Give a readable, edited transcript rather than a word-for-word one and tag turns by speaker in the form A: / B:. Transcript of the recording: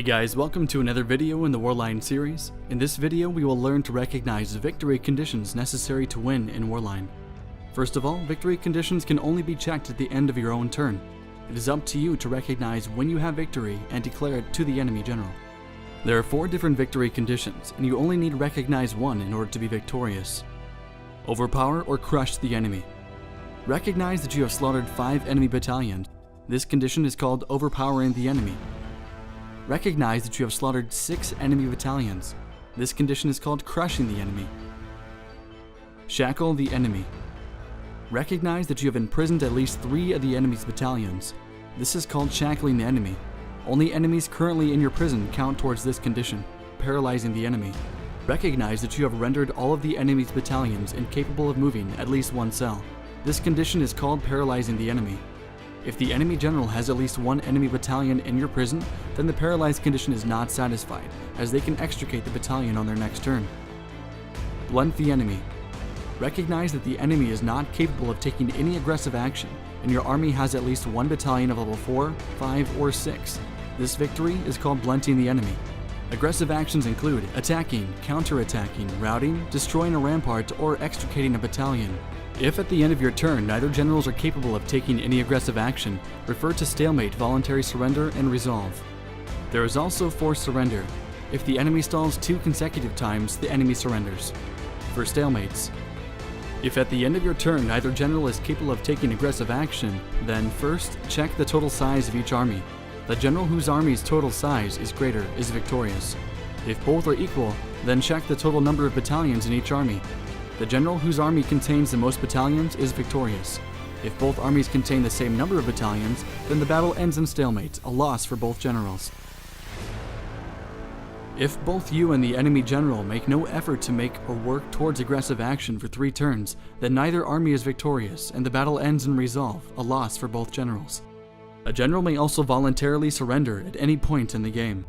A: Hey guys, welcome to another video in the WARLINE series. In this video, we will learn to recognize victory conditions necessary to win in WARLINE. First of all, victory conditions can only be checked at the end of your own turn. It is up to you to recognize when you have victory and declare it to the enemy general. There are 4 different victory conditions, and you only need to recognize one in order to be victorious. Overpower or crush the enemy. Recognize that you have slaughtered 5 enemy battalions. This condition is called overpowering the enemy. Recognize that you have slaughtered 6 enemy battalions. This condition is called crushing the enemy. Shackle the enemy. Recognize that you have imprisoned at least 3 of the enemy's battalions. This is called shackling the enemy. Only enemies currently in your prison count towards this condition, paralyzing the enemy. Recognize that you have rendered all of the enemy's battalions incapable of moving at least 1 cell. This condition is called paralyzing the enemy. If the enemy general has at least 1 enemy battalion in your prison, then the paralyzed condition is not satisfied, as they can extricate the battalion on their next turn. Blunt the enemy. Recognize that the enemy is not capable of taking any aggressive action, and your army has at least 1 battalion of level 4, 5, or 6. This victory is called blunting the enemy. Aggressive actions include attacking, counter-attacking, routing, destroying a rampart, or extricating a battalion. If at the end of your turn neither generals are capable of taking any aggressive action, refer to stalemate, voluntary surrender, and resolve. There is also forced surrender. If the enemy stalls 2 consecutive times, the enemy surrenders. For stalemates, if at the end of your turn neither general is capable of taking aggressive action, then first check the total size of each army. The general whose army's total size is greater is victorious. If both are equal, then check the total number of battalions in each army. The general whose army contains the most battalions is victorious. If both armies contain the same number of battalions, then the battle ends in stalemate, a loss for both generals. If both you and the enemy general make no effort to make or work towards aggressive action for 3 turns, then neither army is victorious, and the battle ends in resolve, a loss for both generals. A general may also voluntarily surrender at any point in the game.